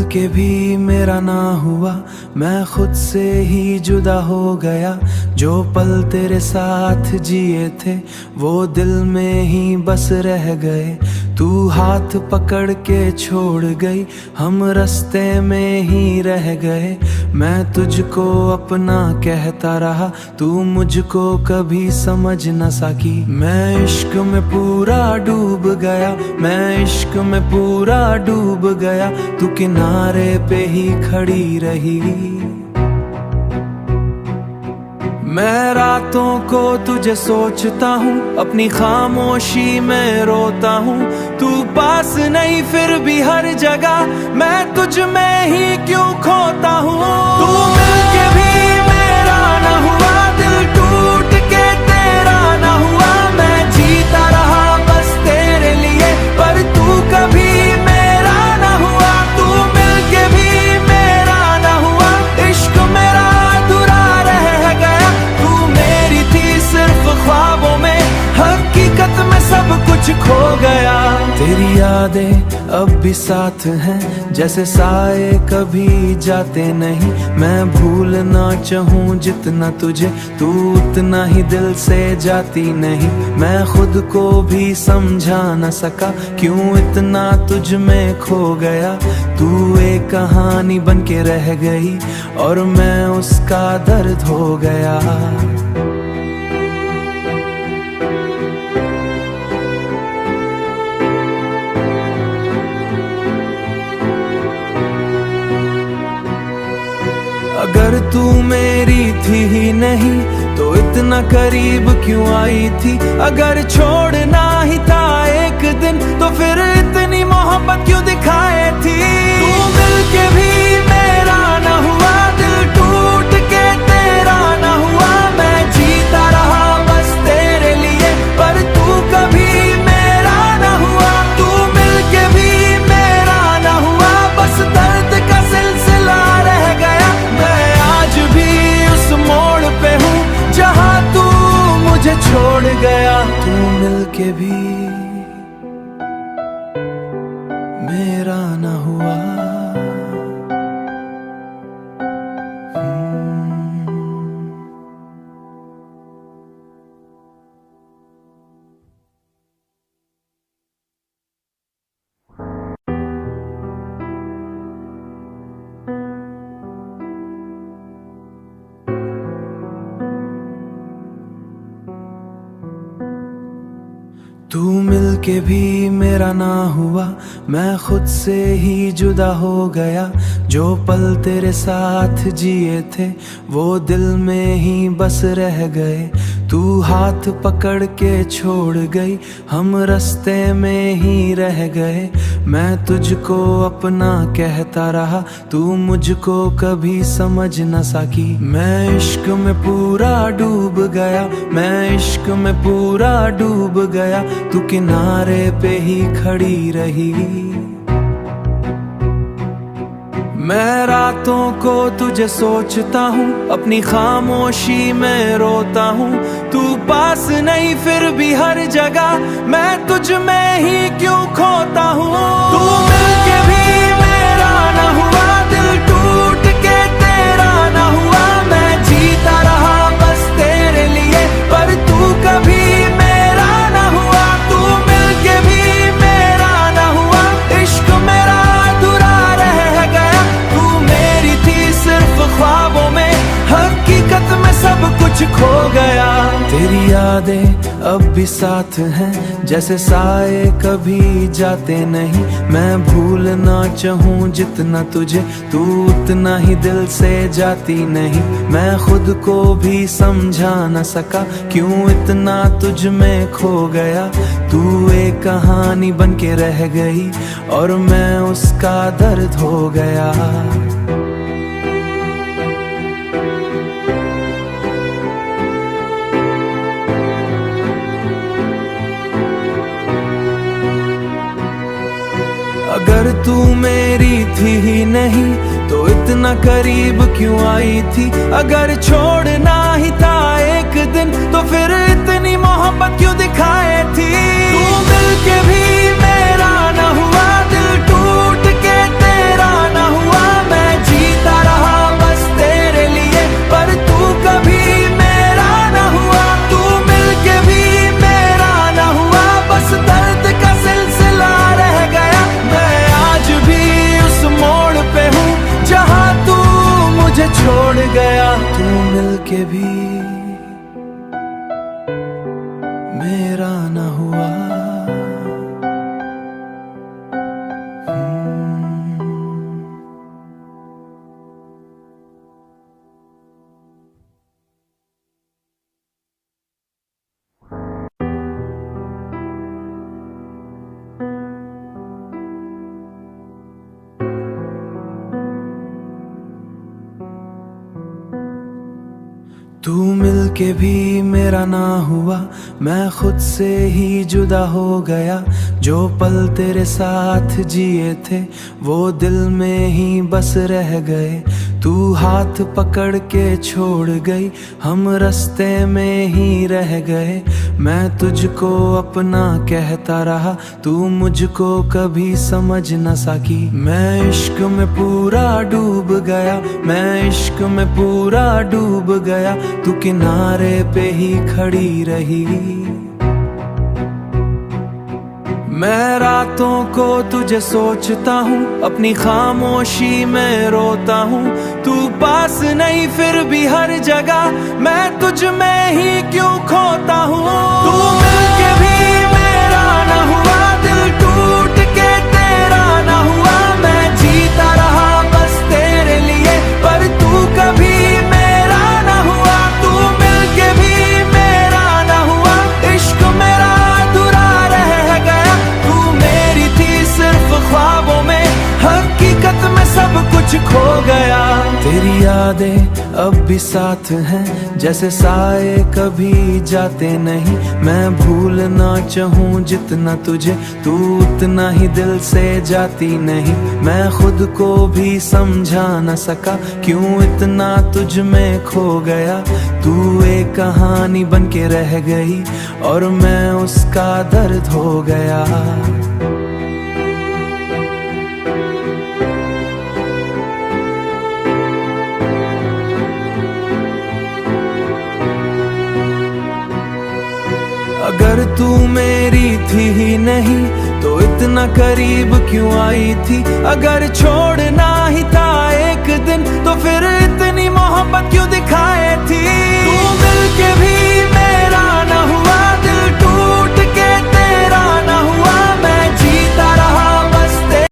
के भी मेरा ना हुआ, मैं खुद से ही जुदा हो गया। जो पल तेरे साथ जिए थे वो दिल में ही बस रह गए। तू हाथ पकड़ के छोड़ गई, हम रास्ते में ही रह गए। मैं तुझको अपना कहता रहा, तू मुझको कभी समझ न सकी। मैं इश्क में पूरा डूब गया, मैं इश्क में पूरा डूब गया। तू किनारे पे ही खड़ी रही। मैं रातों को तुझे सोचता हूँ, अपनी खामोशी में रोता हूँ। तू पास नहीं फिर भी हर जगह मैं तुझ में ही क्यों खोता हूँ। तू मिलके भी मेरा न हुआ, दिल टूट के तेरा न हुआ। मैं जीता रहा बस तेरे लिए, पर तू कभी मेरा न हुआ। तू मिलके भी मेरा न हुआ, इश्क मेरा अधूरा रह गया। तू मेरी थी सिर्फ ख्वाबों में, हकीकत में सब कुछ खो गया। तेरी यादें अब भी साथ हैं, जैसे साए कभी जाते नहीं। मैं भूलना चाहूँ जितना तुझे, तू उतना ही दिल से जाती नहीं। मैं खुद को भी समझा न सका, क्यों इतना तुझ में खो गया। तू एक कहानी बन के रह गई और मैं उसका दर्द हो गया। अगर तू मेरी थी ही नहीं तो इतना करीब क्यों आई थी। अगर छोड़ना ही था एक दिन तो फिर इतनी मोहब्बत क्यों दिखाए थी। तू मिलके भी मेरा न हुआ, दिल टूट के तेरा न हुआ। मैं जीता रहा बस तेरे लिए, पर तू कभी मेरा न हुआ। तू मिलके भी मेरा न हुआ, बस दर्द का सिलसिला रह गया। मोड़ पे हूँ जहाँ तू मुझे छोड़ गया। तू मिलके भी मेरा न हुआ। तू मिलके भी मेरा ना हुआ, मैं खुद से ही जुदा हो गया। जो पल तेरे साथ जिए थे वो दिल में ही बस रह गए। तू हाथ पकड़ के छोड़ गई, हम रास्ते में ही रह गए। मैं तुझको अपना कहता रहा, तू मुझको कभी समझ न सकी। मैं इश्क में पूरा डूब गया, मैं इश्क में पूरा डूब गया। तू किनारे पे ही खड़ी रही। मैं रातों को तुझे सोचता हूँ, अपनी खामोशी में रोता हूँ। तू पास नहीं फिर भी हर जगह मैं तुझ में ही क्यों खोता हूँ। तू मिलके भी मेरा न हुआ, दिल टूट के तेरा न हुआ। मैं जीता रहा बस तेरे लिए, पर तू कभी मेरा न हुआ। तू मिलके भी मेरा न हुआ, इश्क मेरा अधूरा रह गया। तू मेरी थी सिर्फ ख्वाबों में, हकीकत में सब कुछ खो गया। तेरी यादें अब भी साथ हैं, जैसे साए कभी जाते नहीं। मैं भूलना चाहूँ जितना तुझे, तू उतना ही दिल से जाती नहीं। मैं खुद को भी समझा न सका, क्यों इतना तुझ में खो गया। तू एक कहानी बन के रह गई और मैं उसका दर्द हो गया। अगर तू मेरी थी ही नहीं तो इतना करीब क्यों आई थी। अगर छोड़ना ही था एक दिन तो फिर इतनी मोहब्बत क्यों दिखाए थी। तू मिलके भी मेरा न हुआ, दिल टूट के तेरा न हुआ। छोड़ गया, तू मिलके भी मेरा न हुआ। तू मिलके भी मेरा ना हुआ, मैं खुद से ही जुदा हो गया। जो पल तेरे साथ जिए थे वो दिल में ही बस रह गए। तू हाथ पकड़ के छोड़ गई, हम रास्ते में ही रह गए। मैं तुझको अपना कहता रहा, तू मुझको कभी समझ न सकी। मैं इश्क में पूरा डूब गया, मैं इश्क में पूरा डूब गया। तू किनारे पे ही खड़ी रही। मैं रातों को तुझे सोचता हूँ, अपनी खामोशी में रोता हूँ। तू पास नहीं फिर भी हर जगह मैं तुझ में ही क्यों खोता हूँ। तू मिलके भी मेरा न हुआ, दिल टूट के तेरा न हुआ। मैं जीता रहा बस तेरे लिए, पर तू कभी मेरा न हुआ। तू मिलके भी मेरा न हुआ, इश्क मेरा अधूरा रह गया। तू मेरी थी सिर्फ ख्वाबों में, हकीकत में सब कुछ खो गया। तेरी यादें अब भी साथ हैं, जैसे साए कभी जाते नहीं। मैं भूलना चाहूँ जितना तुझे, तू उतना ही दिल से जाती नहीं। मैं खुद को भी समझा न सका, क्यों इतना तुझ में खो गया। तू एक कहानी बन के रह गई और मैं उसका दर्द हो गया। अगर तू मेरी थी ही नहीं तो इतना करीब क्यों आई थी। अगर छोड़ना ही था एक दिन तो फिर इतनी